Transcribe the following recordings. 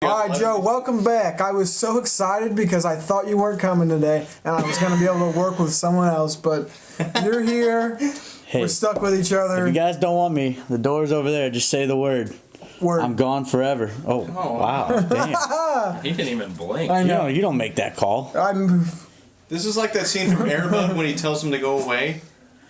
All right, Joe, welcome back. I was so excited because I thought you weren't coming today, and I was going to be able to work with someone else, but you're here. Hey, we're stuck with each other. If you guys don't want me, the door's over there. Just say the word. Word. I'm gone forever. Oh, wow. Damn. He didn't even blink. I know. You don't make that call. This is like that scene from Airbud when he tells him to go away,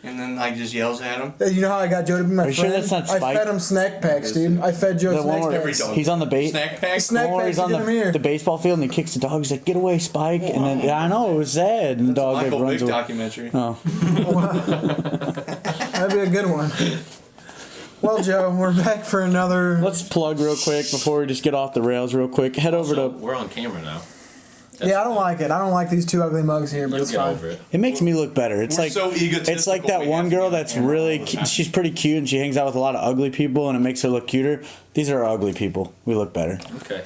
and then like just yells at him. You know how I got Joe to be my Are you friend? sure that's not I Spike? fed him snack packs, dude. I fed Joe The one snack where packs. he's on the bait. Snack pack. Snack Or packs he's to on get him here. the baseball field and he kicks the dog. He's like, "Get away, Spike!" And then yeah, I know it was sad. And the dog like Michael runs Vick away. documentary. Oh, That'd be a good one. Well, Joe, we're back for another. let's plug real quick before we just get off the rails real quick. Head over So, to. we're on camera now. Yeah, I don't like it. I don't like these two ugly mugs here, but You'll it's get fine. over it. It makes me look better. It's We're like so egotistical, it's like that we one have to girl be on that's camera really all the time. she's pretty cute and she hangs out with a lot of ugly people and it makes her look cuter. These are ugly people. We look better. Okay.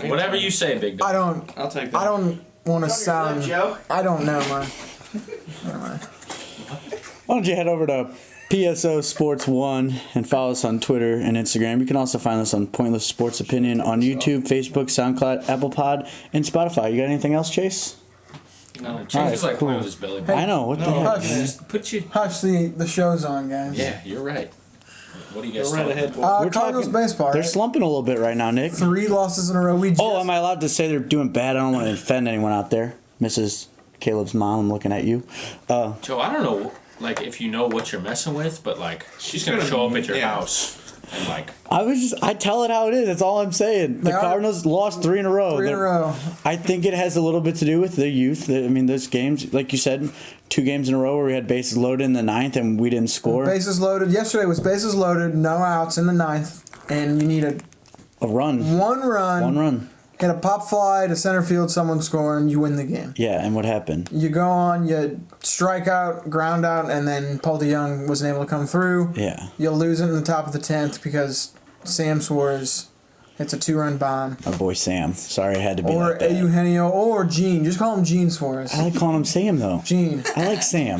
Whatever you say, big dog. I don't. I'll take that. I don't want to sound. Joe. I don't know, man. Never mind. Why don't you head over to PSO Sports 1 and follow us on Twitter and Instagram. You can also find us on Pointless Sports Opinion on YouTube, Facebook, SoundCloud, Apple Pod, and Spotify. You got anything else, Chase? No, Chase Alright, is like cool. playing with his belly I button. know. What the No. heck? Hush. Just put you. Hush, the show's on, guys. Yeah, you're right. What do you guys Go right talking ahead, about? boy. We're Cardinals talking- baseball. They're Right? slumping a little bit right now, Nick. 3 losses in a row. We just, Oh, am I allowed to say they're doing bad? I don't want to offend anyone out there. Mrs. Caleb's mom, I'm looking at you. Joe, I don't know, like, if you know what you're messing with, but, like, she's going to gonna- show up at your yeah. house and, like, I tell it how it is. That's all I'm saying. The They are- Cardinals lost 3 in a row. 3 in a They're- row. I think it has a little bit to do with the youth. I mean, those games, like you said, 2 games in a row where we had bases loaded in the 9th and we didn't score. Bases loaded. Yesterday was bases loaded, no outs in the 9th, and you needed A run. one run. One run. Hit a pop fly to center field, someone scoring, you win the game. Yeah, and what happened? You go on, you strike out, ground out, and then Paul DeYoung wasn't able to come through. Yeah. You'll lose it in the top of the 10th because Sam Suarez hits a 2-run bomb. Our boy Sam. Sorry I had to be Or like that. Eugenio, or Gene. Just call him Gene Suarez. I like calling him Sam, though. Gene. I like Sam.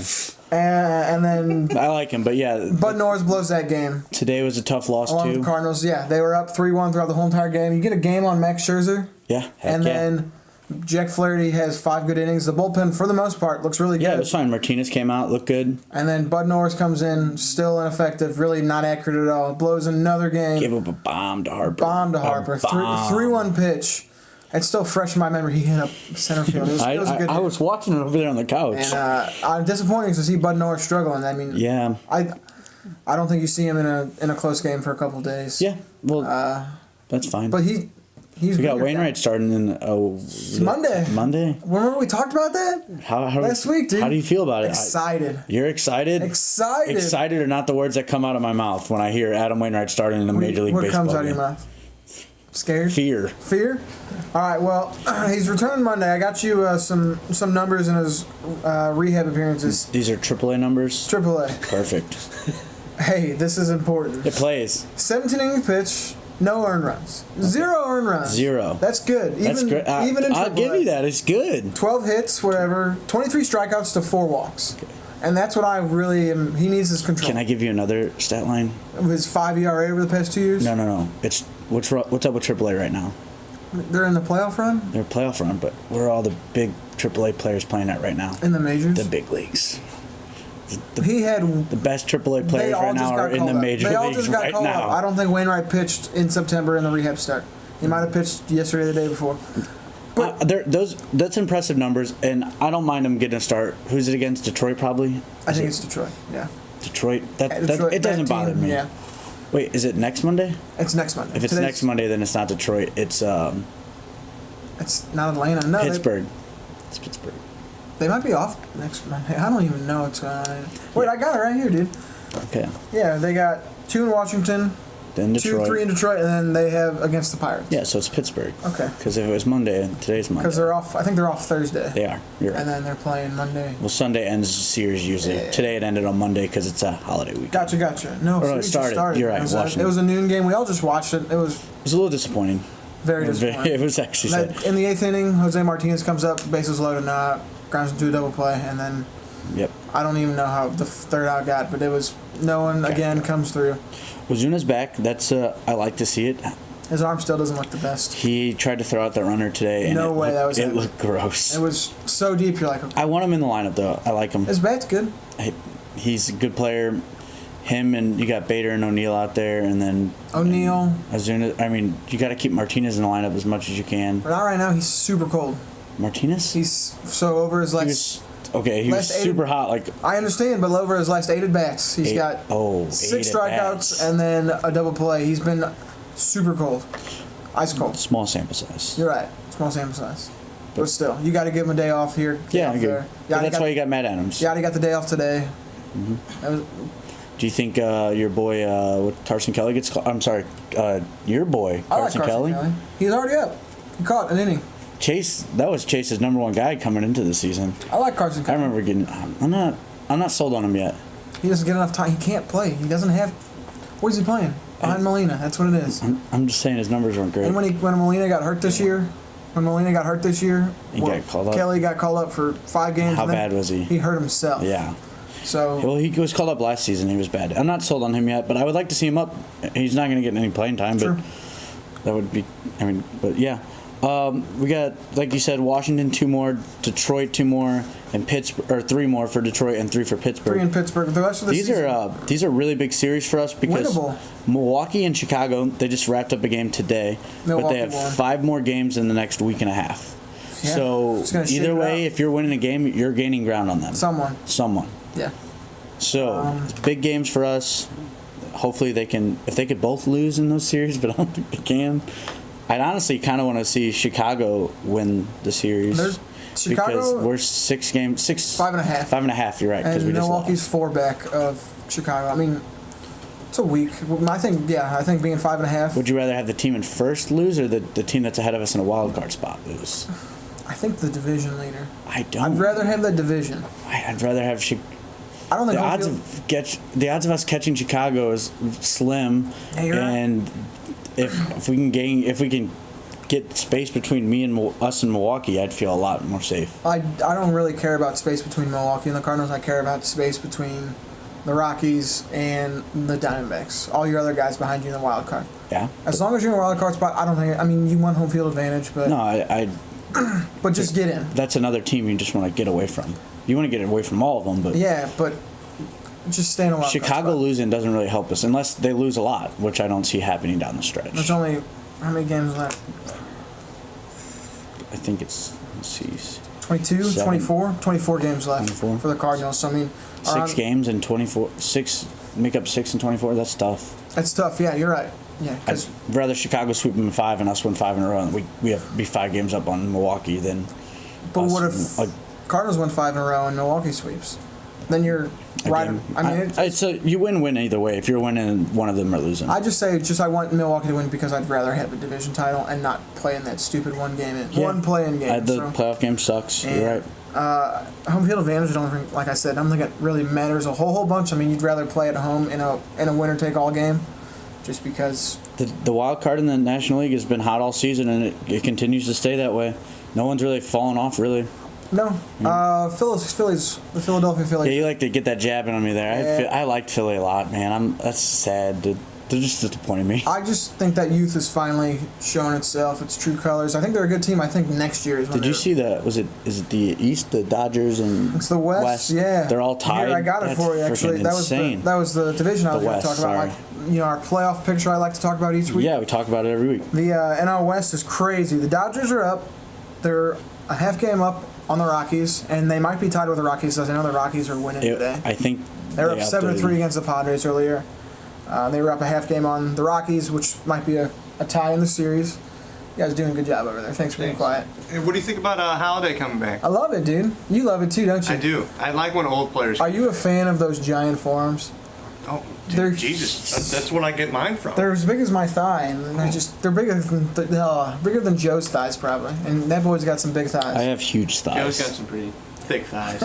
And then I like him, but yeah, Bud Norris blows that game. today was a tough loss, Along with too. the Cardinals, yeah. They were up 3-1 throughout the whole entire game. You get a game on Max Scherzer, Yeah. Heck and yeah. then Jack Flaherty has 5 good innings. The bullpen, for the most part, looks really good. Yeah, it was fine. Martinez came out, looked good. And then Bud Norris comes in, still ineffective, really not accurate at all. Blows another game. Gave up a bomb to Harper. Bomb to Harper. A bomb. 3-1 pitch. It's still fresh in my memory. He hit up center field. It was a good I hit. was watching it over there on the couch. And I'm disappointed to see Bud Norris struggling. I mean, Yeah. I don't think you see him in a close game for a couple days. Yeah. Well, that's fine. But he's We got weird. Wainwright starting in Monday. Monday. Remember we talked about that How last week, dude? How do you feel about it? Excited. You're excited. Excited. Excited are not the words that come out of my mouth when I hear Adam Wainwright starting in the Major League What Baseball. comes out of your game. mouth? Scared? Fear. Fear? All right. Well, he's returning Monday. I got you some numbers in his rehab appearances. These are AAA numbers. AAA. Perfect. Hey, this is important. It plays. 17 innings pitch, no earned runs, 0 earned runs. 0. That's good. Even, That's great. Even in I'll AAA. give you that. It's good. 12 hits, whatever. 23 strikeouts to 4 walks. And that's what I really am. He needs his control. Can I give you another stat line? His 5 ERA over the past 2 years. No. It's what's up with AAA right now? They're in the playoff run They're a playoff run, but where are all the big AAA players playing at right now? in the majors. The big leagues. He had. The best AAA They players all right just now got are in called the up. major They all leagues just got right called now. up. I don't think Wainwright pitched in September in the rehab start. He might have pitched yesterday or the day before. That's impressive numbers, and I don't mind him getting a start. Who's it against? Detroit, probably. I think it's Detroit. Yeah. Detroit. Detroit, It doesn't that bother team, me. Yeah. Wait, is it next Monday? It's next Monday. If it's Today's- next Monday, then it's not Detroit. It's It's not Atlanta. No, Pittsburgh. It's Pittsburgh. They might be off next Monday. I don't even know what's going on. Wait, I got it right here, dude. Okay. Yeah, they got 2 in Washington, Then Detroit. 2-3 in Detroit, and then they have against the Pirates. Yeah, so it's Pittsburgh. Okay. Because if it was Monday, today's Monday. Because they're off. I think they're off Thursday. They are. You're right. And then they're playing Monday. Well, Sunday ends the series usually. Yeah. Today it ended on Monday because it's a holiday week. Gotcha. No, no, so it we just started. You're right, Washington. It was a noon game. We all just watched it. It was It was a little disappointing. very It was, disappointing. it was actually sad. In the 8th inning, Jose Martinez comes up, bases loaded, grounds into a double play, and then Yep. I don't even know how the third out got, but it was no one again comes through. Ozuna's back. That's I like to see it. His arm still doesn't look the best. He tried to throw out that runner today, and No way that was it happening. looked gross. It was so deep. You're like, okay. I want him in the lineup though. I like him. His bat's good. He's a good player. Him and you got Bader and O'Neal out there, and then O'Neal. Azuna. I mean, you got to keep Martinez in the lineup as much as you can. But not right now. He's super cold. Martinez? He's so over his last. He was super hot. Like I understand, but over his last 8 at bats, he's got 6 strikeouts and then a double play. He's been super cold, ice cold. Small sample size. You're right, small sample size, but still, you got to give him a day off here. Yeah, I agree. That's why you got Matt Adams. Yeah, he got the day off today. Mm-hmm. Do you think your boy Carson Kelly gets called? I'm sorry, your boy Carson Kelly? He's already up. He caught an inning. Chase, that was Chase's number 1 guy coming into the season. I like Carson Kelly. I remember getting. I'm not sold on him yet. He doesn't get enough time. He can't play. He doesn't have. Where's he playing? Behind Molina. That's what it is. I'm just saying his numbers weren't great. And when Molina got hurt this year, Got called up. Kelly got called up for 5 games. How bad was he? He hurt himself. Yeah. So. Well, he was called up last season. He was bad. I'm not sold on him yet, but I would like to see him up. He's not going to get any playing time, but that would be. But yeah. We got, like you said, Washington 2 more, Detroit 2 more, and Pittsburgh, or 3 more for Detroit and 3 for Pittsburgh. 3 in Pittsburgh. The rest of the season. These are really big series for us because Winnable. Milwaukee and Chicago, they just wrapped up a game today, but they have 5 more games in the next week and a half. Yeah. So either way, if you're winning a game, you're gaining ground on them. Someone. Yeah. So it's big games for us. Hopefully they can. If they could both lose in those series, but I don't think they can. I'd honestly kind of want to see Chicago win the series. Because we're 6 games, 5.5. 5.5. You're right. Because we just Milwaukee's lost. 4 back of Chicago. I mean, it's a week. I think being 5.5. Would you rather have the team in first lose or the team that's ahead of us in a wild card spot lose? I think the division leader. I don't. I'd rather have the division. I'd rather have I don't think the odds of us catching Chicago is slim. Yeah, you're and right. if we can get space between me and us and Milwaukee, I'd feel a lot more safe. I don't really care about space between Milwaukee and the Cardinals. I care about space between the Rockies and the Diamondbacks. All your other guys behind you in the wild card. Yeah. As long as you're in a wild card spot, I don't think. I mean, you want home field advantage, but no, but just get in. That's another team you just want to get away from. You want to get away from all of them, but yeah, but just stay in a wild card Chicago spot. Losing doesn't really help us unless they lose a lot, which I don't see happening down the stretch. There's only how many games left? I think it's, let's see, 22, 7. 24? 24 games left 24. for the Cardinals. So I mean, 6 games and 24. 6 make up 6 and 24. That's tough. That's tough. Yeah, you're right. Yeah, I'd rather Chicago sweep them in 5 and us win 5 in a row. And we have to be 5 games up on Milwaukee than. But us. what if Cardinals win 5 in a row and Milwaukee sweeps? Then you're right. Again, I mean, you win either way. If you're winning, one of them are losing. I just say I want Milwaukee to win because I'd rather have a division title and not play in that stupid one play-in game. The playoff game sucks. You're right. Home field advantage, I don't think, like I said, I don't think it really matters a whole bunch. I mean, you'd rather play at home in a winner-take-all game, just because. The wild card in the National League has been hot all season, and it continues to stay that way. No one's really fallen off, really. No, the Philadelphia Phillies. Yeah, you like to get that jab in on me there. I liked Philly a lot, man. That's sad. They're just disappointing me. I just think that youth has finally shown itself, its true colors. I think they're a good team. I think next year is when Did you see is it the East, the Dodgers and it's the West? Yeah, they're all tied. Here, I got it for you. Actually, that was the division I was going to talk about. Like, our playoff picture I like to talk about each week. Yeah, we talk about it every week. The NL West is crazy. The Dodgers are up. They're a half game up on the Rockies, and they might be tied with the Rockies because I know the Rockies are winning today. I think they were up 7-3 against the Padres earlier. They were up a half game on the Rockies, which might be a tie in the series. You guys are doing a good job over there. Thanks for being quiet. Hey, what do you think about Holiday coming back? I love it, dude. You love it too, don't you? I do. I like when old players. Are you a fan of those giant forms? Oh, dude, Jesus! That's what I get mine from. They're as big as my thigh, and they're bigger than Joe's thighs probably. And that boy's got some big thighs. I have huge thighs. Joe's got some pretty thick thighs.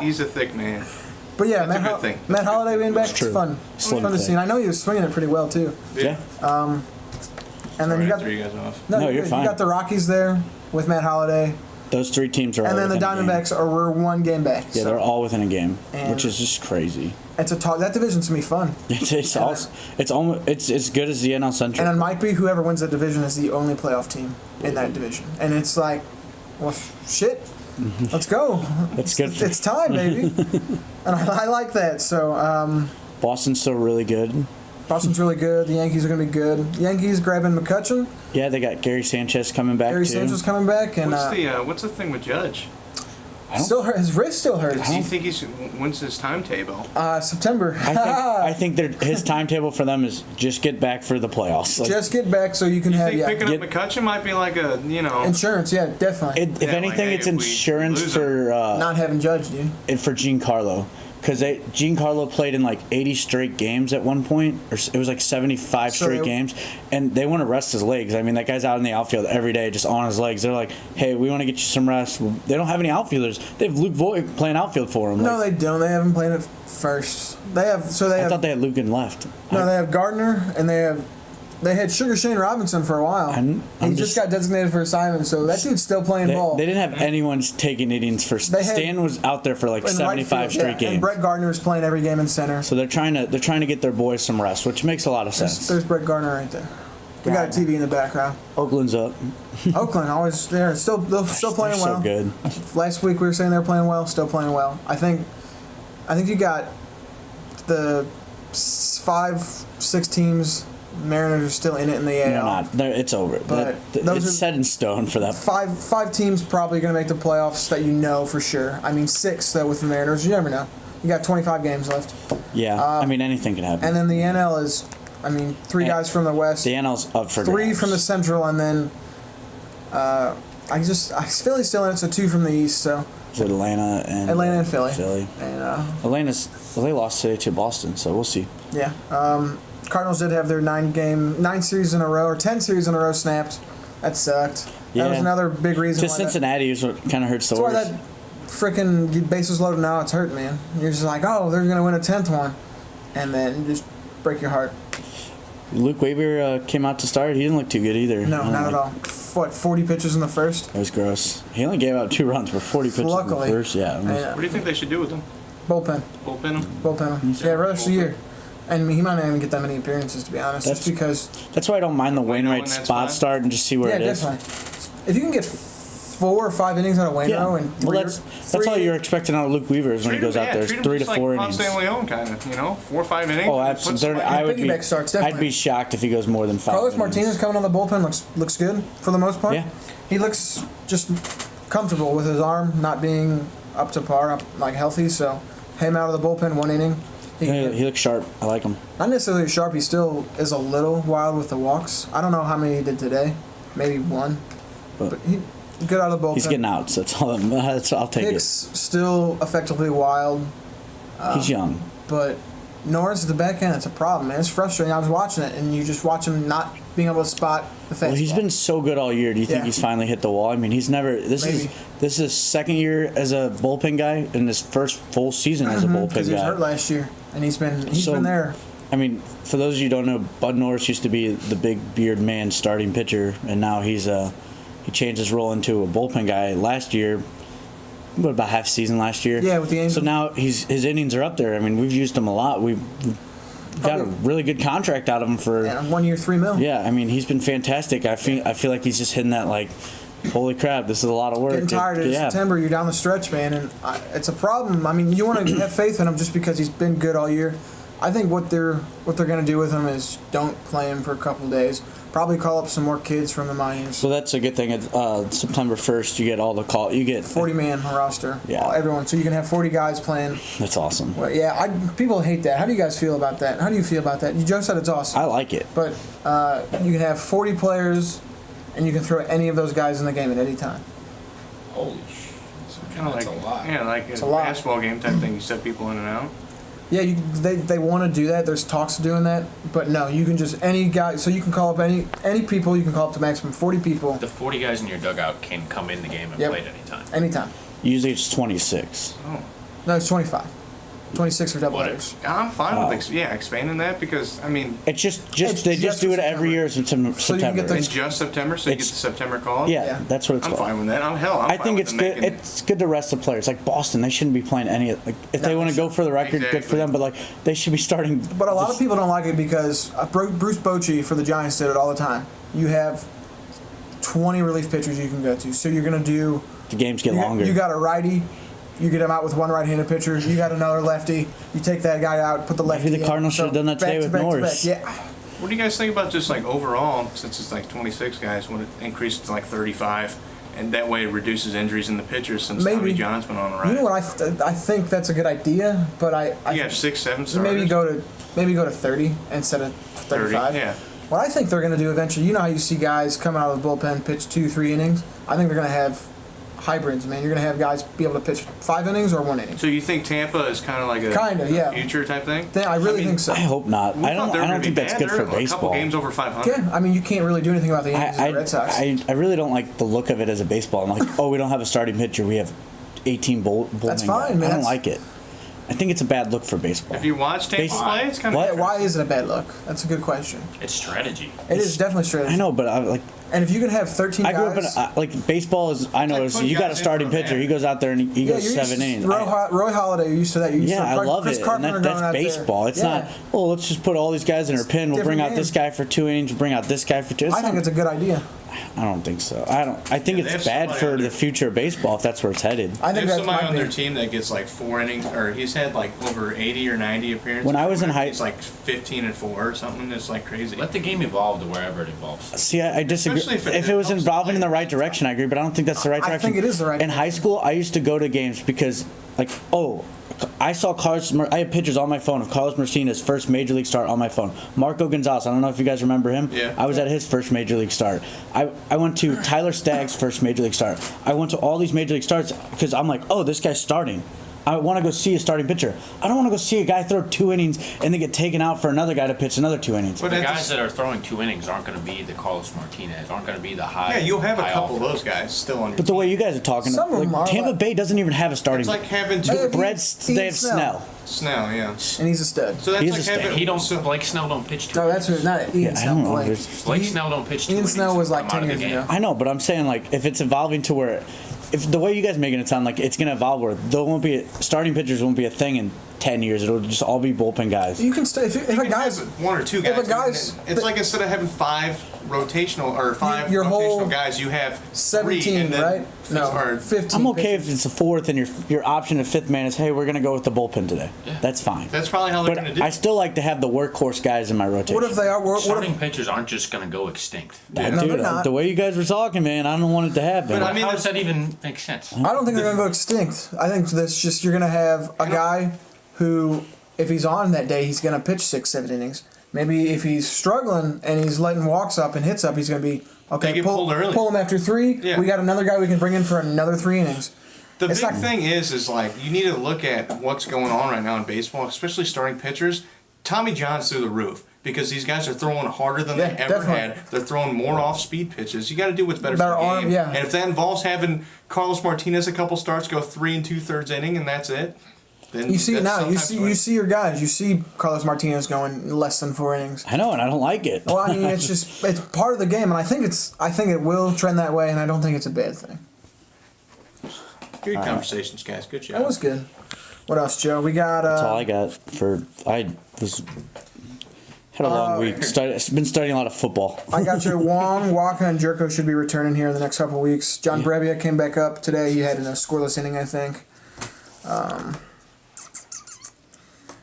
he's a thick man. But yeah, that's a good thing. Matt Holliday being back, it's fun. It's fun to see. And I know he was swinging it pretty well too. Yeah. And then you got you guys off. No, you're fine. You got the Rockies there with Matt Holliday. Those 3 teams are. And then the Diamondbacks are 1 game back. Yeah, they're all within a game, which is just crazy. That division's gonna be fun. It's as good as the NL Central. And it might be whoever wins that division is the only playoff team in that division. And it's like, well, shit. Let's go. That's good. It's time, baby. And I like that. So Boston's still really good. Boston's really good. The Yankees are going to be good. Yankees grabbing McCutchen. Yeah, they got Gary Sanchez coming back too. Sanchez coming back. And what's the thing with Judge? Still hurt. His wrist still hurts. Do you think when's his timetable? September. I think his timetable for them is just get back for the playoffs. Just get back so you can have. You think picking up McCutchen might be like a insurance? Yeah, definitely. If anything, it's insurance for not having Judge, dude. For Giancarlo. Because Giancarlo played in like 80 straight games at one point, or it was like 75 straight games, and they want to rest his legs. I mean, that guy's out in the outfield every day, just on his legs. They're like, "Hey, we want to get you some rest." They don't have any outfielders. They have Luke Voigt playing outfield for them. No, they don't. They haven't played it first. I thought they had Luke in left. No, they have Gardner, and they had Sugar Shane Robinson for a while. He just got designated for assignment, so that dude's still playing ball. They didn't have anyone taking innings for. Stan was out there for like 75 straight games. And Brett Gardner was playing every game in center. So they're trying to get their boys some rest, which makes a lot of sense. There's Brett Gardner right there. We got a TV in the background. Oakland's up. Oakland always there. Still playing well. So good. Last week we were saying they're playing well. Still playing well. I think you got the 5-6 teams. Mariners are still in it in the AL. They're not. It's over. But it's set in stone for that. Five teams probably going to make the playoffs that you know for sure. I mean, 6 though with the Mariners. You never know. You got 25 games left. Yeah, I mean anything can happen. And then the NL is, 3 guys from the West. The NL's up for 3 grabs. from the Central, and then I feel he's still in it. So 2 from the East. So Is it Atlanta and Philly. And they lost today to Boston, so we'll see. Yeah. Cardinals did have their 9 series in a row, or 10 series in a row snapped. That sucked. Yeah. That was another big reason. Just Cincinnati is what kind of hurts the worst. That's why that freaking bases loaded now, it's hurting, man. You're just like, oh, they're going to win a 10th one. And then just break your heart. Luke Weaver came out to start. He didn't look too good either. No, not at all. 40 pitches in the first? That was gross. He only gave out 2 runs, but 40 pitches in the first. Yeah. What do you think they should do with him? Bullpen him. Yeah, rest of the year. And he might not even get that many appearances, to be honest, just because. That's why I don't mind the Wainwright spot start and just see where it is. Yeah, definitely. If you can get 4 or 5 innings out of Waino and that's all you're expecting out of Luke Weaver is when he goes out there. 3 to 4 innings. Ponce de Leon kind of, 4 or 5 innings. Oh, absolutely. I'd be shocked if he goes more than 5. Carlos Martinez coming on the bullpen looks good for the most part. Yeah. He looks just comfortable with his arm not being up to par, healthy. So him out of the bullpen 1 inning. He looks sharp. I like him. Not necessarily sharp. He still is a little wild with the walks. I don't know how many he did today. Maybe 1. But he good out of the bullpen. He's getting outs. That's all. I'll take Hicks still effectively wild. He's young. But Norris at the back end, it's a problem, man. It's frustrating. I was watching it, and you just watch him not being able to spot the fastball. Well, he's been so good all year. Do you think he's finally hit the wall? I mean, he's never. This is his second year as a bullpen guy, and his first full season as a bullpen guy. Because he was hurt last year, and he's been there. I mean, for those of you who don't know, Bud Norris used to be the big beard man starting pitcher, and now he changed his role into a bullpen guy last year. What, about half season last year? Yeah, with the Angels. So now his innings are up there. I mean, we've used him a lot. We've got a really good contract out of him for 1 year, $3 million. Yeah, I mean, he's been fantastic. I feel like he's just hitting that holy crap, this is a lot of work. Getting tired in September, you're down the stretch, man, and it's a problem. I mean, you want to have faith in him just because he's been good all year. I think what they're going to do with him is don't play him for a couple of days. Probably call up some more kids from the minors. So that's a good thing. It's, September 1st, you get all the call. You get 40-man roster. Yeah, everyone. So you can have 40 guys playing. That's awesome. Well, yeah, people hate that. How do you guys feel about that? How do you feel about that? You just said it's awesome. I like it. But you can have 40 players, and you can throw any of those guys in the game at any time. Holy shit! That's a lot. Yeah, like it's a basketball game type thing. You set people in and out. Yeah, they want to do that. There's talks of doing that, but no, you can just any guy. So you can call up any people. You can call up to maximum 40 people. The 40 guys in your dugout can come in the game and play at any time. Anytime. Usually it's 26. Oh. No, it's 25. 26 for double What? headers. I'm fine with expanding that because I mean It's just It's they just just do for it every September. year in September. So you can get the- in just September, so you get the September call. yeah, that's what it's I'm called. fine with that. I'm I fine think with it's them good. making- It's good to rest the players. Like Boston, they shouldn't be playing any. Like if they No, want to they go for the record, good for Exactly. them. But like they should be starting. But a lot of people don't like it because Bruce Bochy for the Giants did it all the time. You have 20 relief pitchers you can go to. So you're going to do... the games get You longer. you got a righty. You get him out with one right-handed pitcher. You got another lefty. You take that guy out, put the lefty the in. Cardinals should have done that today with Norris. Yeah. What do you guys think about just like overall, since it's like 26 guys, when it increases to like 35, and that way it reduces injuries in the pitchers since Maybe. Tommy John's been on the rise? You know what? I think that's a good idea, but You have 6, 7 starters. maybe go to 30 instead of 35. Yeah. What I think they're going to do eventually, you know how you see guys coming out of the bullpen pitch 2-3 innings? I think they're going to have hybrids, man. You're going to have guys be able to pitch 5 innings or 1 inning. So you think Tampa is kind of like a yeah. future type thing? I really mean, think so. I hope not. We I thought don't. they were I gonna don't think be that's bad. good They're for a couple baseball. games over 500. Yeah, I mean, you can't really do anything about the Yankees and the Red Sox. I really don't like the look of it as a baseball. I'm like, oh, we don't have a starting pitcher. We have 18 bullpen That's guys. fine, man. I don't like it. I think it's a bad look for baseball. If you watch Tampa play, it's kind of What? Why is it a bad look? That's a good question. It's strategy. It is definitely strategy. I know, but I like. And if you can have 13 I guys... grew up in like baseball is. I know like is putting you got a guys in starting for a pitcher. man. He goes out there and he goes you're 7 used to- innings. Roy Halladay, you're used to that. You're used Yeah, to I love Chris it. And Carpenter going that's out there. baseball. It's Yeah. not, oh, let's just put all these guys in our pin. We'll bring Different out this game. guy for 2 innings, bring out this guy for 2. I think it's a good idea. I don't think so. I think Yeah, they it's have bad somebody for on the there. future of baseball if that's where it's headed. I They think have that somebody might on be. their team that gets like 4 innings, or he's had like over 80 or 90 appearances. When I was in high- it's like 15 and 4 or something. It's like crazy. Let the game evolve to wherever it evolves. See, I disagree. Especially If if it it was helps involving in the the right direction, I agree, but I don't think that's the right I direction. think it is the right In high school, I used to go to games because, like, I saw I have pictures on my phone of Carlos Martinez's first major league start on my phone. Marco Gonzalez, I don't know if you guys remember him. Yeah. I was at his first major league start. I went to Tyler Stagg's first major league start. I went to all these major league starts because I'm like, oh, this guy's starting. I want to go see a starting pitcher. I don't want to go see a guy throw 2 innings and then get taken out for another guy to pitch another 2 innings. But The at guys the- that are throwing 2 innings aren't going to be the Carlos Martinez, aren't going to be the high. yeah, you'll have a high couple of offer. those guys still on your But the team. way you guys are talking, Some of them like, are, Tampa but- Bay doesn't even have a starting. It's like having two. Hey, They have Snell. Snell, yeah. And he's a stud. So that's He's like a stud. having. He don't. So, Blake Snell don't pitch 2 No, that's innings. not Ian Yeah, I Snell. don't know. Blake. There's- Blake Snell don't pitch 2 Ian innings. Snell was and like come 10 out of the years game. ago. I know, but I'm saying like if it's evolving to where, if the way you guys making it sound like it's gonna evolve where there won't be starting pitchers won't be a thing in 10 years. It'll just all be bullpen guys. You can if a you can guy's have 1 or 2 guys. if a guy's- it's like instead of having 5 rotational or 5 Your whole rotational guys, you have 17, 3 and then right? No, or 15. I'm okay pitchers. if it's a 4th and your option of 5th man is hey we're gonna go with the bullpen today. That's fine. That's probably how they're But going to do. I still like to have the workhorse guys in my rotation. What if they are? What Starting if, pitchers aren't just going to go extinct. Yeah, No, dude, they're not. the way you guys were talking, man, I don't want it to happen. But I mean, How does that even make sense? I don't think they're going to go extinct. I think that's just you're going to have a guy who, if he's on that day, he's going to pitch 6, 7 innings. Maybe if he's struggling and he's letting walks up and hits up, he's going to be They okay. get pulled early. Pull him after 3. Yeah. We got another guy we can bring in for another 3 innings. The It's big not- thing is like you need to look at what's going on right now in baseball, especially starting pitchers. Tommy John's through the roof because these guys are throwing harder than Yeah, they ever definitely. had. They're throwing more off-speed pitches. You got to do what's better Better for the arm, game. yeah. And if that involves having Carlos Martinez a couple starts go 3 2/3 inning and that's it, then You see it that's now. You sometimes see what- you see your guys. You see Carlos Martinez going less than 4 innings. I know, and I don't like it. Well, I mean, it's part of the game, and I think it will trend that way, and I don't think it's a bad thing. Good conversations, guys. Good job. That was good. What else, Joe? We got. That's all I got for. I was had a long week. Been studying a lot of football. I got you. Wong, Waka, and Jerko should be returning here in the next couple of weeks. John Brebbia came back up today. He had a scoreless inning, I think.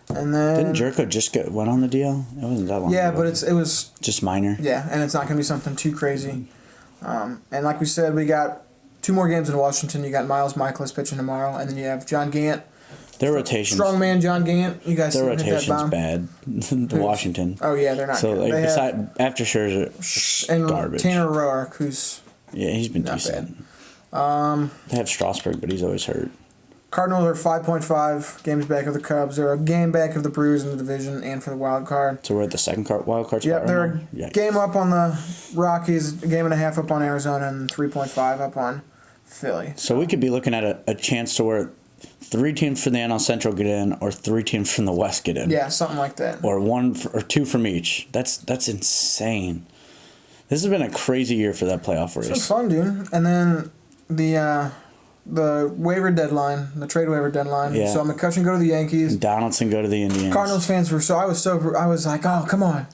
And then Didn't Jerko just went on the deal? It wasn't that long. yeah, ago. but it was just minor. yeah, and it's not going to be something too crazy. And like we said, we got 2 more games in Washington. You got Miles Michaelis pitching tomorrow, and then you have John Gant, Their rotations. strongman John Gant. You guys Their see him hit that rotations bomb? bad. The Washington. Oh yeah, they're not. So good. like They have beside after Scherzer, and garbage. Tanner Roark, who's Yeah, he's been not decent. bad. They have Strasburg, but he's always hurt. Cardinals are 5.5 games back of the Cubs. They're a game back of the Brewers in the division and for the wild card. So we're at the second wild card spot. Yep, right they're now? a Yikes. game up on the Rockies, a game and a half up on Arizona, and 3.5 up on Philly. So we could be looking at a chance to where 3 teams from the NL Central get in, or 3 teams from the West get in. Yeah, something like that. Or 1 or 2 from each. That's insane. This has been a crazy year for that playoff race. It's fun, dude. And then the waiver deadline, the trade waiver deadline. Yeah. So McCutcheon go to the Yankees. Donaldson go to the Indians. Cardinals fans were I was like, oh, come on,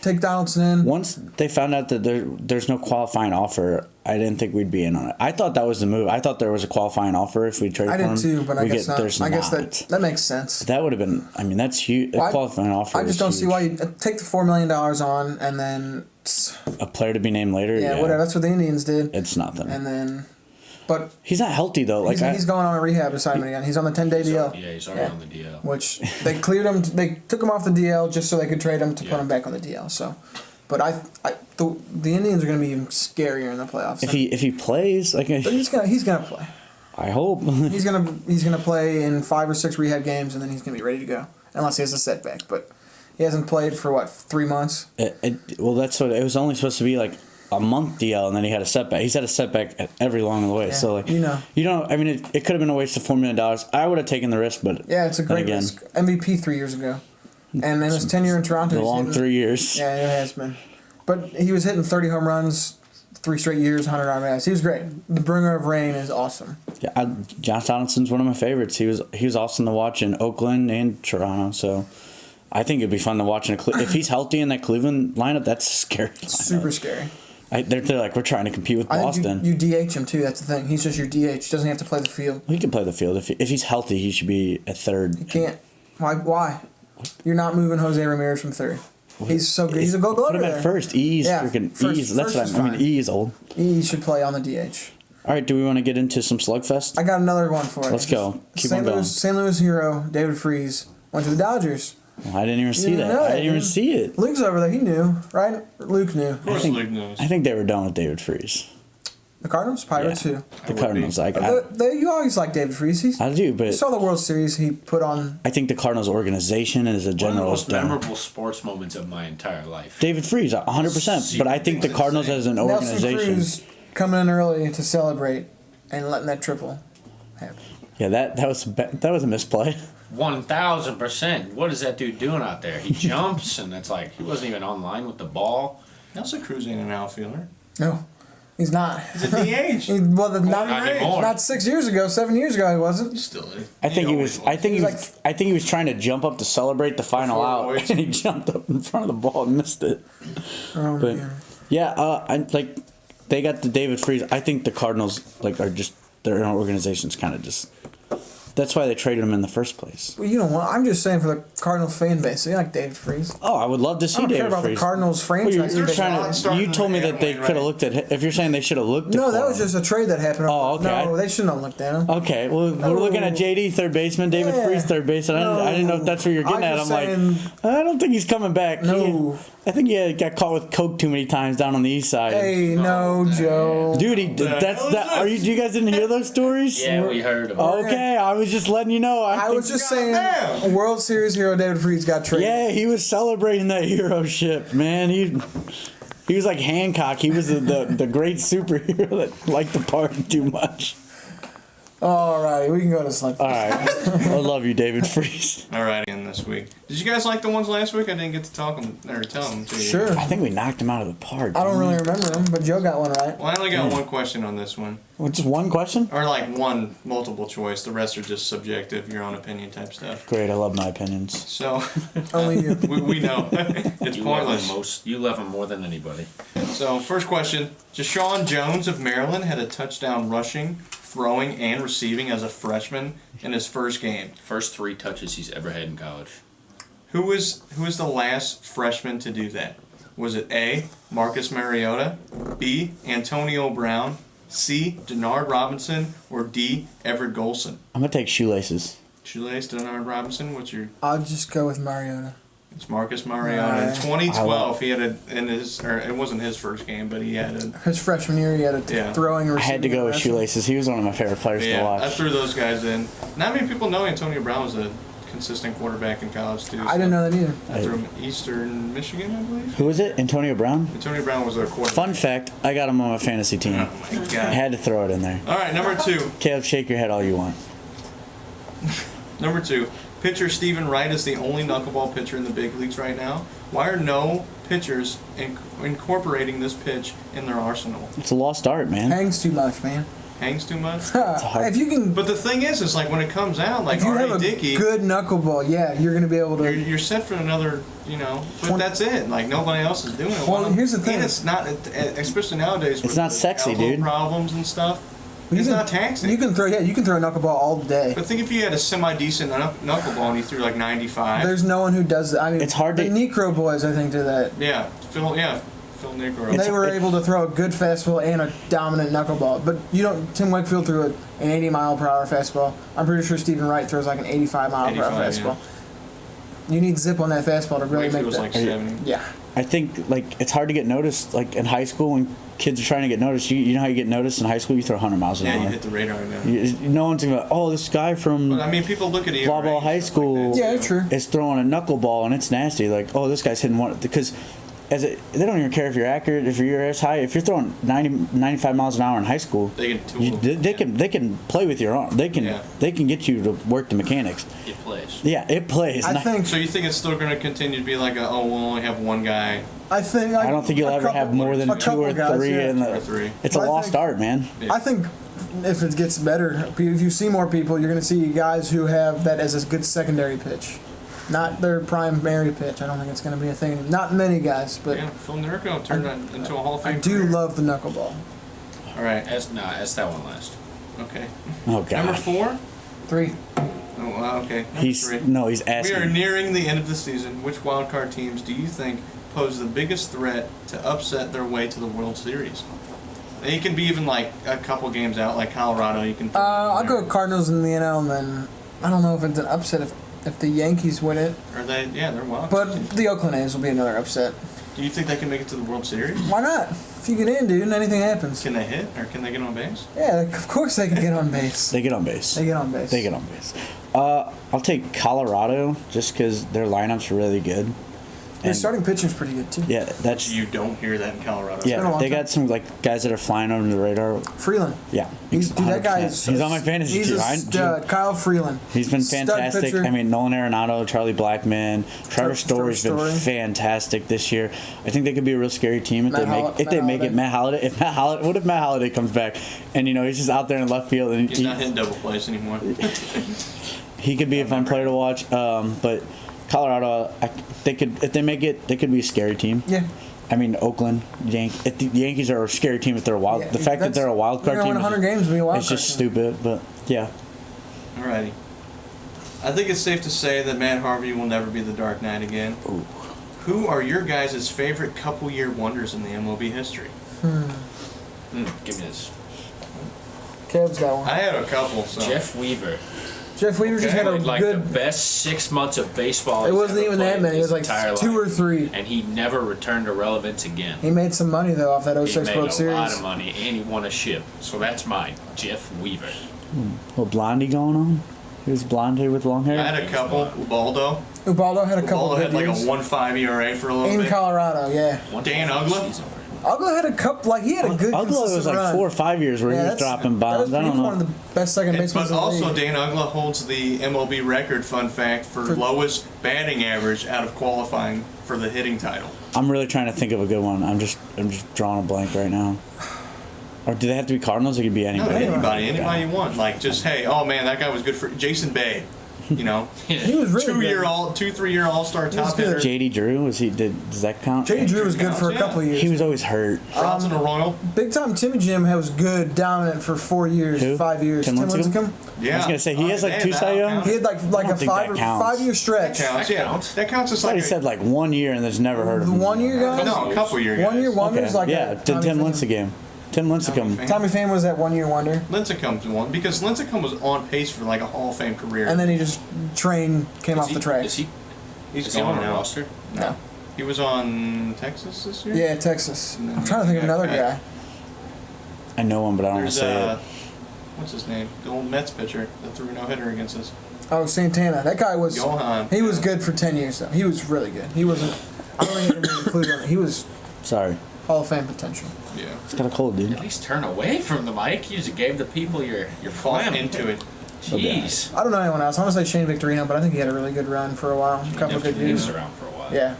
take Donaldson in. Once they found out that there's no qualifying offer, I didn't think we'd be in on it. I thought that was the move. I thought there was a qualifying offer if we traded for him. I did too, but I guess not. There's I guess not. that makes sense. That would have been. I mean, that's huge. A qualifying offer. I just don't see why you take the $4 million on and then a player to be named later. Yeah, whatever. That's what the Indians did. It's nothing. And then, but he's not healthy though. Like he's going on a rehab assignment again. He's on the 10-day DL. Yeah, he's already on the DL. Which they cleared him. They took him off the DL just so they could trade him to put him back on the DL. So, but the Indians are going to be even scarier in the playoffs. If he plays, like but he's gonna play. I hope he's gonna play in 5 or 6 rehab games and then he's gonna be ready to go unless he has a setback. But he hasn't played for 3 months. Well, that's what it was only supposed to be, like a month DL, and then he had a setback. He's had a setback at every along the way. Yeah, so like you know. I mean, it could have been a waste of $4 million. I would have taken the risk, but yeah, it's a great risk. MVP 3 years ago, and in his tenure in Toronto, a long 3 years. Yeah, it has been. But he was hitting 30 home runs, 3 straight years, 100 RBIs. He was great. The bringer of rain is awesome. Yeah, Josh Donaldson's one of my favorites. He was awesome to watch in Oakland and Toronto. So I think it'd be fun to watch if he's healthy in that Cleveland lineup. That's a scary. Lineup. Super scary. They're like, we're trying to compete with Boston. I think you DH him too. That's the thing. He's just your DH. Doesn't have to play the field. He can play the field if he's healthy. He should be at third. He can't. Why? You're not moving Jose Ramirez from third. He's so good. He's a go-getter. Put him at first. E's freaking E's. That's what I mean. E is old. E should play on the DH. All right. Do we want to get into some slugfest? I got another one for you. Let's go. Keep on going. St. Louis hero David Freese went to the Dodgers. Well, I didn't even see that. I didn't even see it. Luke's over there. He knew, right? Luke knew. Of course, Luke knows. I think they were done with David Freese. The Cardinals, Pirates, yeah. who? The Cardinals. You always like David Freese. I do, but you saw the World Series he put on. I think the Cardinals organization as a general one of the most memorable sports moments of my entire life. David Freese, 100%. But I think the Cardinals as an organization. Nelson Cruz coming in early to celebrate and letting that triple happen. Yeah, that was a misplay. 1,000%. What is that dude doing out there? He jumps, and it's like he wasn't even on line with the ball. Nelson Cruz ain't an outfielder. No. He's not. He's at the age. Not anymore. Not 6 years ago, 7 years ago, he wasn't. He still is. I think he was trying to jump up to celebrate the final out, and he jumped up in front of the ball and missed it. Oh, but they got the David Freese. I think the Cardinals are just their organization's kind of just. That's why they traded him in the first place. Well, you know what? I'm just saying for the Cardinals fan base, they like David Freese. Oh, I would love to see David Freese. I don't care about the Cardinals franchise. You told me that they could have looked at. If you're saying they should have looked at. No, that was just a trade that happened. Oh, okay. No, they shouldn't have looked at him. Okay, well, we're looking at JD third baseman, David Freese third baseman. I didn't know if that's where you're getting at. I'm like, I don't think he's coming back. No. I think he got caught with coke too many times down on the east side. Hey, no, Joe. Dude, you guys didn't hear those stories? Yeah, we heard them. Okay, I was just letting you know. I was just saying, World Series hero David Freese got traded. Yeah, he was celebrating that hero-ship, man. He was like Hancock. He was the great superhero that liked to party too much. All right, we can go to slug. All right, I love you, David Freese. All right, in this week. Did you guys like the ones last week? I didn't get to tell them to you. Sure. I think we knocked him out of the park. I don't really remember them, but Joe got one right. Well, I only got one question on this one. Well, just one question? Or one multiple choice. The rest are just subjective, your own opinion type stuff. Great, I love my opinions. So, only you. we know. It's pointless. You love him more than anybody. So, first question. Deshaun Jones of Maryland had a touchdown rushing, throwing, and receiving as a freshman in his first game. First 3 touches he's ever had in college. Who was the last freshman to do that? Was it A, Marcus Mariota, B, Antonio Brown, C, Denard Robinson, or D, Everett Golson? I'm going to take shoelaces. Shoelace, Denard Robinson, what's your... I'll just go with Mariota. It's Marcus Mariota. In 2012, he had it wasn't his first game, but he had his freshman year, he had a throwing receiving. I had to go with shoelaces. He was one of my favorite players to watch. I threw those guys in. Not many people know Antonio Brown was a consistent quarterback in college, too. I didn't know that either. I threw him Eastern Michigan, I believe. Who was it? Antonio Brown? Antonio Brown was our quarterback. Fun fact, I got him on my fantasy team. Oh, my God. I had to throw it in there. All right, number 2. Caleb, shake your head all you want. Number 2, pitcher Stephen Wright is the only knuckleball pitcher in the big leagues right now. Why are no pitchers incorporating this pitch in their arsenal? It's a lost art, man. Hangs too much, man. Hangs too much? If you can, But the thing is like when it comes out, like if you have R.A. a Dickey, good knuckleball, yeah, you're gonna be able to. you're set for another, but that's it. Like nobody else is doing it. Well, here's the thing. And it's not, especially nowadays. With not the sexy, elbow dude. Problems and stuff. You It's can- not taxing. You can throw a knuckleball all day. But think if you had a semi-decent knuckleball and you threw like 95. There's no one who does that. I mean, It's hard the to- Necro boys, I think, do that. Phil Negro. They were able to throw a good fastball and a dominant knuckleball. But Tim Wakefield threw an 80-mile-per-hour fastball. I'm pretty sure Stephen Wright throws like an 85-mile-per-hour 85, fastball. You need zip on that fastball to really Wakefield make was that. like 70. Yeah. I think like it's hard to get noticed. Like in high school, when kids are trying to get noticed, you know how you get noticed in high school? You throw 100 miles an Yeah, hour. you hit the radar now. No one's gonna go, oh, this guy from But I mean, people look at ERA. blah blah and high stuff like school that, Yeah, too. true. is throwing a knuckleball and it's nasty. Like, oh, this guy's hitting one because they don't even care if you're accurate, if you're as high. If you're throwing 95 miles an hour in high school, They can tool. they can play with your arm. They can get you to work the mechanics. It plays. Yeah, it plays. I think. So you think it's still going to continue to be like we'll only have one guy? I think. I don't think you'll ever have more than a 2 couple or guys, 3 yeah. in 2 or the. 3. It's a But I lost think- art, man. Yeah. I think if it gets better, if you see more people, you're going to see guys who have that as a good secondary pitch. Not their primary pitch. I don't think it's going to be a thing. Not many guys, but Yeah, Phil Nerko turned that into a Hall of Fame. I do career. love the knuckleball. All right. Ask that one last. Okay. Oh god. Number 4. 3. Oh, wow, okay. Number He's 3. he's We are asking. nearing the end of the season. Which wildcard teams do you think pose the biggest threat to upset their way to the World Series? And it can be even like a couple games out, like Colorado. You can. I'll go Cardinals in the NL, and then I don't know if it's an upset if the Yankees win it, Are they? Yeah, they're wild. but the Oakland A's will be another upset. Do you think they can make it to the World Series? Why not? If you get in, dude, anything happens. Can they hit or can they get on base? Yeah, of course they can get on base. They get on base. They get on base. They get on base. I'll take Colorado just because their lineup's really good. Their And- starting pitching's pretty good too. Yeah, that's You don't hear that in Colorado. been a yeah. long They time. got some like guys that are flying under the radar. Freeland. Yeah, Dude, that guy 100%. is. He's on my fantasy He's team. a stud. Kyle Freeland. He's been Stud fantastic. pitcher. I mean, Nolan Arenado, Charlie Blackmon, Trevor Story's been Story. fantastic this year. I think they could be a real scary team if Matt they make Hol- if they Matt make it. Holiday. What if Matt Holiday comes back and he's just out there in left field and He's not hitting double plays anymore. he could be a fun player to watch. But Colorado, they could if they make it, they could be a scary team. Yeah. I mean, Oakland, If the Yankees are a scary team if they're a wild. Yeah, the fact that they're a wild card they're team gonna win 100 games and be a wild is card just team. stupid. But yeah, Alrighty. I think it's safe to say that Matt Harvey will never be the Dark Knight again. Ooh. Who are your guys' favorite couple-year wonders in the MLB history? Give me this. Caleb's got one. I had a couple. So. Jeff Weaver. Jeff Weaver just Okay. had a Played like good. the best 6 months of baseball. It he's wasn't ever even that played many. It was his like entire 2 life. or 3. And he never returned to relevance again. He made some money though off that He 06 made World a Series. lot of money, and he won a ship. So that's mine, Jeff Weaver. a little blondie going on. He was blonde hair with long hair. I had a couple. Ubaldo. Ubaldo had a couple Ubaldo good had like a years 1.5 ERA for a little in bit. Colorado. Yeah, Dan Ugla? Season. Ugla had a couple. Like he had a good. Ugla was consistent like run. 4 or 5 years where he was dropping bombs. I He don't was one know. of the best second basemen But in the also, league. Dan Ugla holds the MLB record, fun fact, for lowest batting average out of qualifying for the hitting title. I'm really trying to think of a good one. I'm just drawing a blank right now. Or do they have to be Cardinals? It could be No, anybody. anybody you want. Like, just, hey, oh man, that guy was good for Jason Bay. You know, He was really good. 3-year All-Star was top good. hitter. JD Drew does that count? J.D. Drew was good for a Yeah. couple years. He was always hurt. Bronson Arroyo. Big time Timmy Jim was good, dominant for 4 years, Who? 5 years. Tim Lincecum? Yeah. I was gonna say he has like Hey, 2 Cy Youngs. He had like don't a think that counts. 5 year stretch. Counts, yeah. counts. That counts as I thought like he said like 1 year and there's never heard of The him. 1 year guys. no, a couple year guys. 1 year wonders Okay. like Yeah, Tim Pham. Lincecum. Tim Lincecum. Pham. Tommy Pham was that 1 year wonder, Lincecum's one because Lincecum was on pace for like a Hall of Fame career. and then he just came off the track. Is he he's on gone a now. roster? No. He was on Texas this year. Yeah, Texas. I'm trying to think of another guy. I know him, but I don't want to There's say it. what's his name? The old Mets pitcher that threw a no hitter against us. Oh, Santana. That guy was. Johan. He was good for 10 years though. He was really good. He wasn't. I don't think he included him. He was Sorry. Hall of Fame potential. Yeah. It's got a cold, dude. At least turn away from the mic. You just gave the people your Cough phlegm. into it. Jeez. I don't know anyone else. I want to say Shane Victorino, but I think he had a really good run for a while. A couple of good He was years. around for a while. Yeah.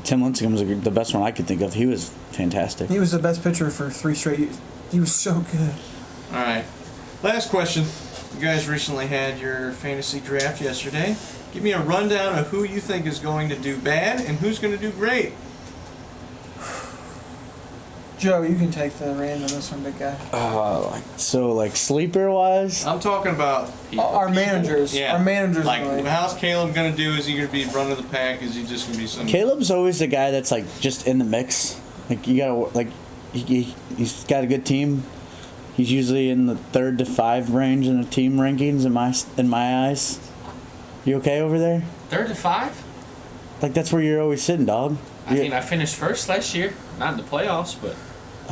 Tim Lincecum was the best one I could think of. He was fantastic. He was the best pitcher for 3 straight years. He was so good. All right. Last question. You guys recently had your fantasy draft yesterday. Give me a rundown of who you think is going to do bad and who's going to do great. Joe, you can take the reins on this one, big guy. Like sleeper wise, I'm talking about Our managers. yeah. Our managers. Like, really. how's Caleb going to do? Is he going to be running the pack? Is he just going to be some? Caleb's always the guy that's like just in the mix. Like you gotta like, he's got a good team. He's usually in the 3rd to 5 range in the team rankings in my eyes. You okay over there? 3rd to 5? Like that's where you're always sitting, dog. I mean, I finished first last year. Not in the playoffs, but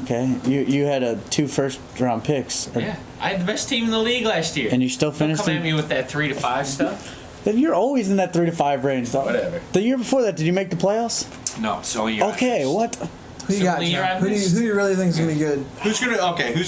Okay, you had 2 first-round picks. yeah. I had the best team in the league last year. And you still Don't finished come at in. me with that 3 to 5 stuff. Then you're always in that 3 to 5 range, dog. Whatever. The year before that, did you make the playoffs? No, it's only your Okay, what? Who you So got, only Joe? your Who average? do you really think is going to be good? Who's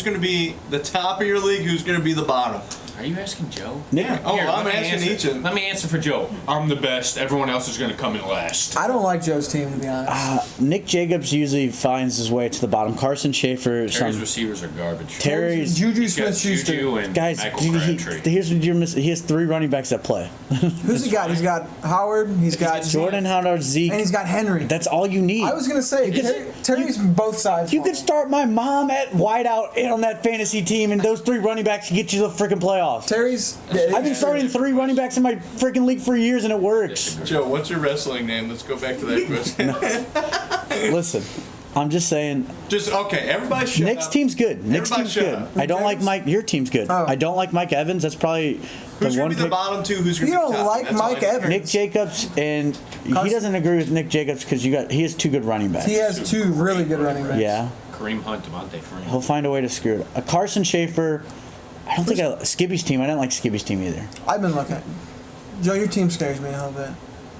going to be the top of your league? Who's going to be the bottom? Are you asking Joe? Nick, Yeah. Oh, Here, I'm let me asking answer. each of them. Let me answer for Joe. I'm the best. Everyone else is going to come in last. I don't like Joe's team, to be honest. Nick Jacobs usually finds his way to the bottom. Carson Schaefer, Terry's receivers are garbage. Terry's Juju He's got Smith-Schuster. Juju and guys. Michael He, Crabtree. here's what you're missing. He has 3 running backs that play. Who's he got? He's got Howard. He's got Jordan Howard, Zeke. and he's got Henry. That's all you need. I was going to say, Terry's both sides. You for could him. start my mom at wideout on that fantasy team, and those 3 running backs can get you the freaking playoffs. Terry's. I've been starting 3 running backs in my freaking league for years, and it works. Joe, what's your wrestling name? Let's go back to that question. Listen, I'm just saying. Just okay. Everybody shut Nick's up. team's good. Nick's Everybody team's shut good. up. I don't like Mike. Your team's good. Oh. I don't like Mike Evans. That's probably Who's the going one to be the pick. bottom 2? Who's going You to be don't top? like That's all Mike I need. Evans. Nick Jacobs, and he doesn't agree with Nick Jacobs because he has 2 good running backs. He has 2 really good running backs. Yeah, Kareem Hunt, Devontae Freeman. he'll find a way to screw it. A Carson Schaefer. I don't think Skibby's team. I didn't like Skibby's team either. I've been looking. Joe, your team scares me a little bit.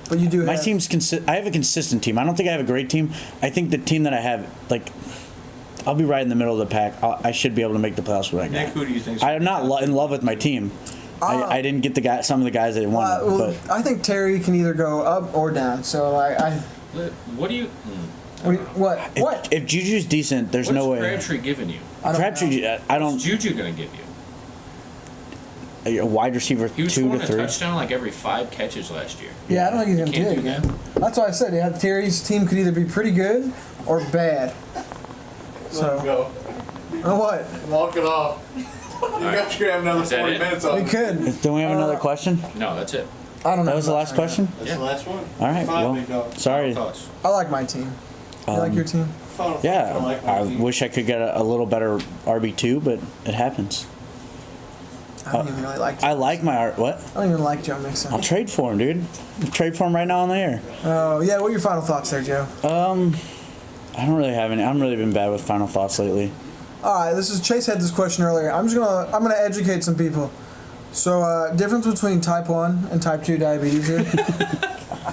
But you do My have. team's I have a consistent team. I don't think I have a great team. I think the team that I have, like, I'll be right in the middle of the pack. I should be able to make the playoffs with what I Nick, got. who do you think? I'm not in love with my team. I didn't get some of the guys I wanted, well, but I think Terry can either go up or down. So What do you? what? if Juju's decent, there's What's no way. Crabtree giving you? I don't Crabtree, know. I What's don't. Juju gonna give you? A wide receiver, He was 2 to scoring a 3. touchdown like every 5 catches last year. Yeah, I don't think he's gonna Can't do it do again. That's why I said Terry's team could either be pretty good or bad. So Go. what? Walk it off. You guys could have another Is that 40 it? minutes We on. could. Do we have another question? No, that's it. I don't know. That was the about last that. question. That's the last one. All right. Five big Well, dogs. sorry. Thoughts? I like my team. You like your team? Final Yeah, thoughts, like my I team. wish I could get a little better RB2, but it happens. I don't even really like. I like my art. What? I don't even like Joe Mixon. I'll trade for him, dude. I'll trade for him right now on the air. Oh yeah. What are your final thoughts there, Joe? I don't really have any. I'm really been bad with final thoughts lately. All right. This is Chase had this question earlier. I'm gonna educate some people. So difference between type 1 and type 2 diabetes here.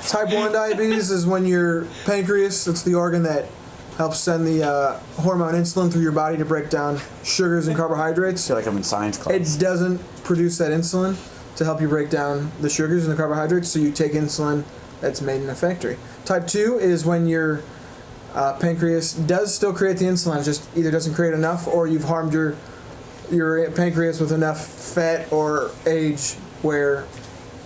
Type 1 diabetes is when your pancreas, it's the organ that helps send the hormone insulin through your body to break down sugars and carbohydrates. I feel like I'm in science class. It doesn't produce that insulin to help you break down the sugars and the carbohydrates, so you take insulin that's made in a factory. Type 2 is when your pancreas does still create the insulin, it just either doesn't create enough or you've harmed your pancreas with enough fat or age where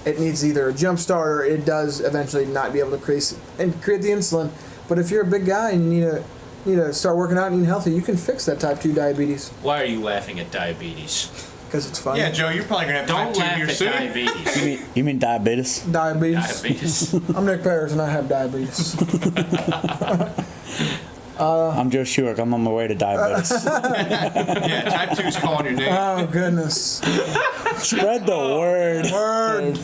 it needs either a jump start or it does eventually not be able to create the insulin. But if you're a big guy and you need to start working out and eating healthy, you can fix that type 2 diabetes Why are you laughing at diabetes? because it's funny. Yeah, Joe, you're probably gonna have Don't type 2 laugh here at soon. diabetes. You mean diabetes? Diabetes. Diabetes. I'm Nick Parrish and I have diabetes. I'm Joe Schuick. I'm on my way to diabetes. Yeah, type 2's calling your name. Oh goodness. Spread the word. Word.